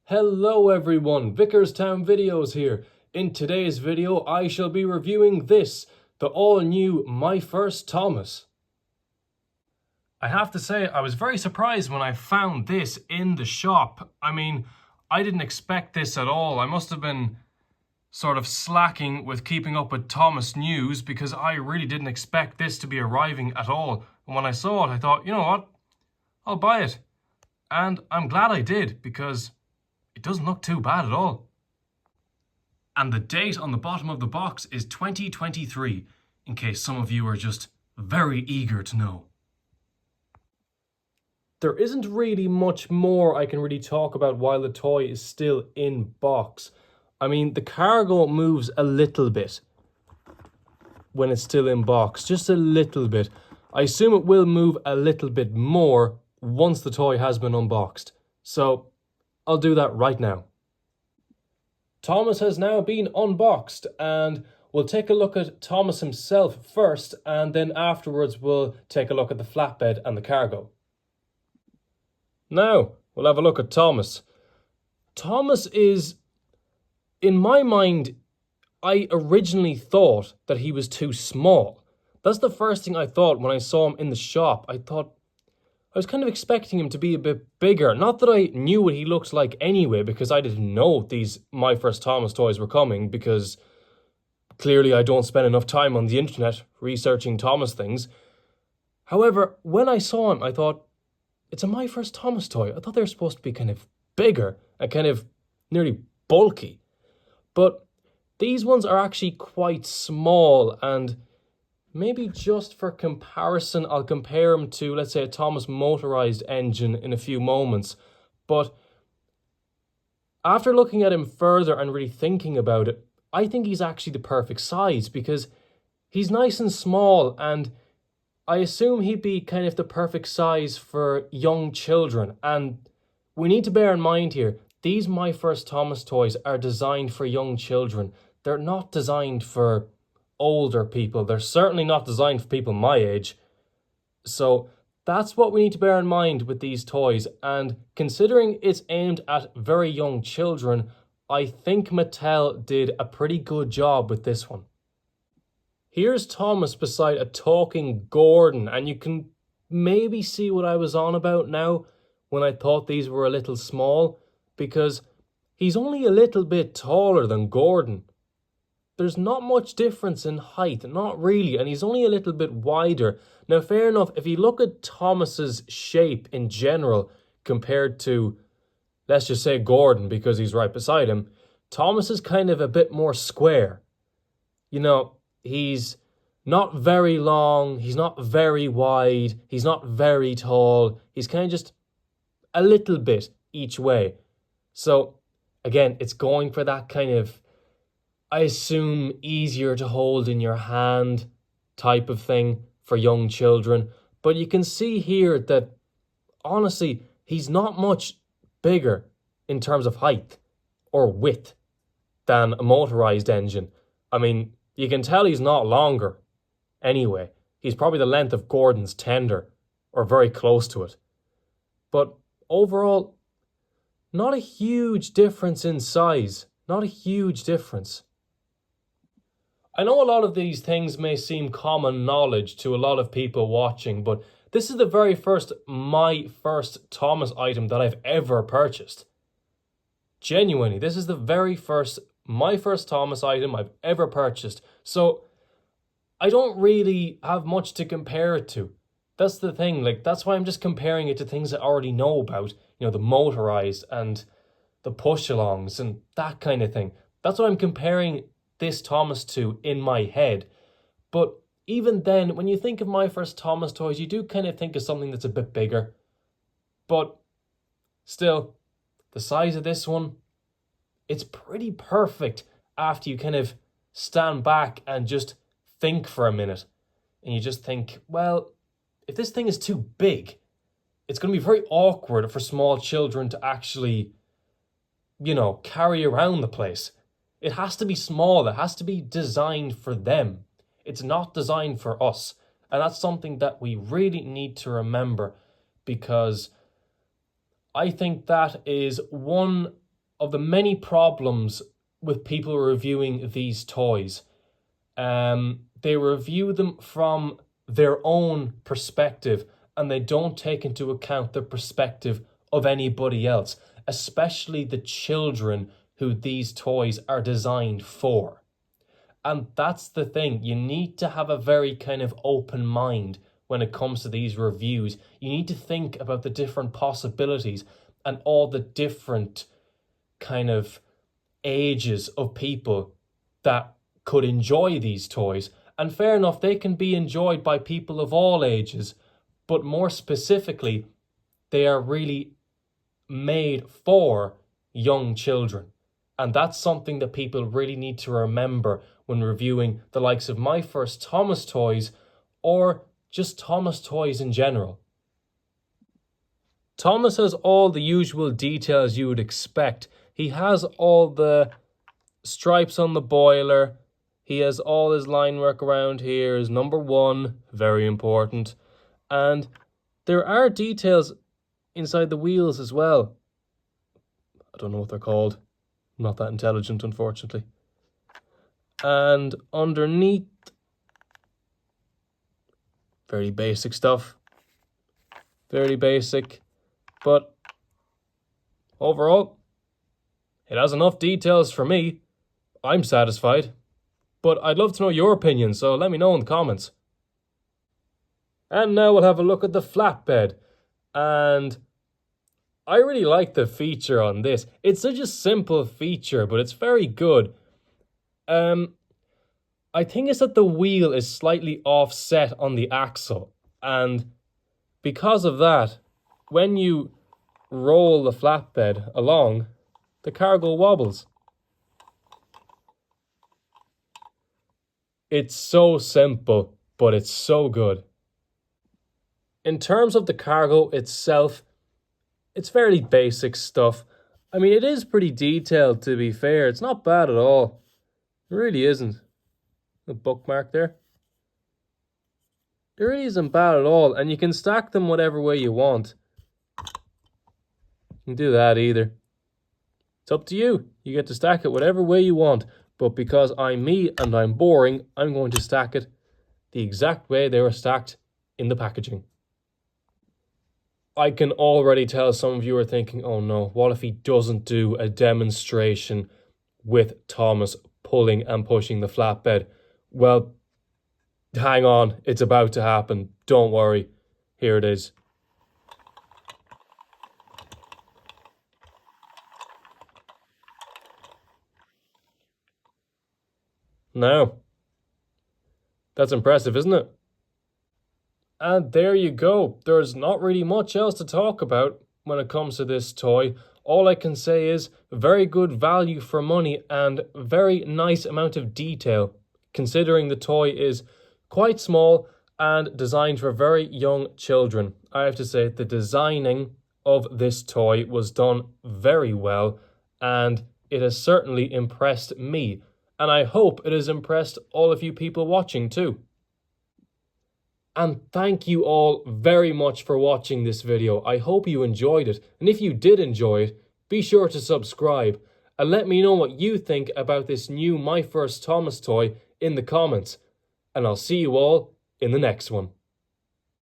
Hello everyone, Vickerstown Videos here. In today's video I shall be reviewing this, the all-new My First Thomas. I have to say I was very surprised when I found this in the shop. I mean, I didn't expect this at all. I must have been sort of slacking with keeping up with Thomas news because I really didn't expect this to be arriving at all. And when I saw it I thought, you know what, I'll buy it. And I'm glad I did because it doesn't look too bad at all. And the date on the bottom of the box is 2023, in case some of you are just very eager to know. There isn't really much more I can really talk about while the toy is still in box. I mean, the cargo moves a little bit when it's still in box, just a little bit. I assume it will move a little bit more once the toy has been unboxed. So I'll do that right now. Thomas has now been unboxed and we'll take a look at Thomas himself first, and then afterwards we'll take a look at the flatbed and the cargo. Now we'll have a look at Thomas. Thomas is, in my mind, I originally thought that he was too small. That's the first thing I thought when I saw him in the shop. I was kind of expecting him to be a bit bigger. Not that I knew what he looked like anyway, because I didn't know these My First Thomas toys were coming, because clearly I don't spend enough time on the internet researching Thomas things. However, when I saw him, I thought, it's a My First Thomas toy. I thought they were supposed to be kind of bigger and kind of nearly bulky. But these ones are actually quite small, and maybe just for comparison, I'll compare him to, let's say, a Thomas motorized engine in a few moments. But after looking at him further and really thinking about it, I think he's actually the perfect size because he's nice and small, and I assume he'd be kind of the perfect size for young children. And we need to bear in mind here, these My First Thomas toys are designed for young children. They're not designed for older people. They're certainly not designed for people my age. So that's what we need to bear in mind with these toys. And considering it's aimed at very young children, I think Mattel did a pretty good job with this one. Here's Thomas beside a talking Gordon, and you can maybe see what I was on about now when I thought these were a little small, because he's only a little bit taller than Gordon. There's not much difference in height, not really, and he's only a little bit wider. Now, fair enough, if you look at Thomas's shape in general compared to, let's just say, Gordon, because he's right beside him, Thomas is kind of a bit more square. You know, he's not very long, he's not very wide, he's not very tall, he's kind of just a little bit each way. So, again, it's going for that kind of, I assume, easier to hold in your hand type of thing for young children. But you can see here that, honestly, he's not much bigger in terms of height or width than a motorized engine. I mean, you can tell he's not longer. Anyway, he's probably the length of Gordon's tender, or very close to it. But overall, not a huge difference in size. Not a huge difference. I know a lot of these things may seem common knowledge to a lot of people watching, but this is the very first My First Thomas item that I've ever purchased. Genuinely, this is the very first My First Thomas item I've ever purchased. So I don't really have much to compare it to. That's the thing, that's why I'm just comparing it to things I already know about. You know, the motorized and the push-alongs and that kind of thing. That's what I'm comparing this Thomas to in my head. But even then, when you think of My First Thomas toys, you do kind of think of something that's a bit bigger. But still, the size of this one, it's pretty perfect after you kind of stand back and just think for a minute. And you just think, well, if this thing is too big, it's going to be very awkward for small children to actually, you know, carry around the place. It has to be small. It has to be designed for them. It's not designed for us. And that's something that we really need to remember, because I think that is one of the many problems with people reviewing these toys. They review them from their own perspective, and they don't take into account the perspective of anybody else, especially the children who these toys are designed for. And that's the thing. You need to have a very kind of open mind when it comes to these reviews. You need to think about the different possibilities and all the different kind of ages of people that could enjoy these toys. And fair enough, they can be enjoyed by people of all ages, but more specifically, they are really made for young children. And that's something that people really need to remember when reviewing the likes of My First Thomas toys, or just Thomas toys in general. Thomas has all the usual details you would expect. He has all the stripes on the boiler. He has all his line work around here. His number 1, very important. And there are details inside the wheels as well. I don't know what they're called. I'm not that intelligent, unfortunately. And underneath, very basic stuff. Very basic. But overall, it has enough details for me. I'm satisfied. But I'd love to know your opinion, so let me know in the comments. And now we'll have a look at the flatbed. And I really like the feature on this. It's such a simple feature, but it's very good. I think it's that the wheel is slightly offset on the axle. And because of that, when you roll the flatbed along, the cargo wobbles. It's so simple, but it's so good. In terms of the cargo itself, it's fairly basic stuff. I mean, it is pretty detailed, to be fair. It's not bad at all. It really isn't. The bookmark there. It really isn't bad at all. And you can stack them whatever way you want. You can do that either. It's up to you. You get to stack it whatever way you want. But because I'm me and I'm boring, I'm going to stack it the exact way they were stacked in the packaging. I can already tell some of you are thinking, oh no, what if he doesn't do a demonstration with Thomas pulling and pushing the flatbed? Well, hang on, it's about to happen. Don't worry. Here it is. Now, that's impressive, isn't it? And there you go. There's not really much else to talk about when it comes to this toy. All I can say is very good value for money and very nice amount of detail, considering the toy is quite small and designed for very young children. I have to say the designing of this toy was done very well, and it has certainly impressed me. And I hope it has impressed all of you people watching too. And thank you all very much for watching this video. I hope you enjoyed it. And if you did enjoy it, be sure to subscribe. And let me know what you think about this new My First Thomas toy in the comments. And I'll see you all in the next one.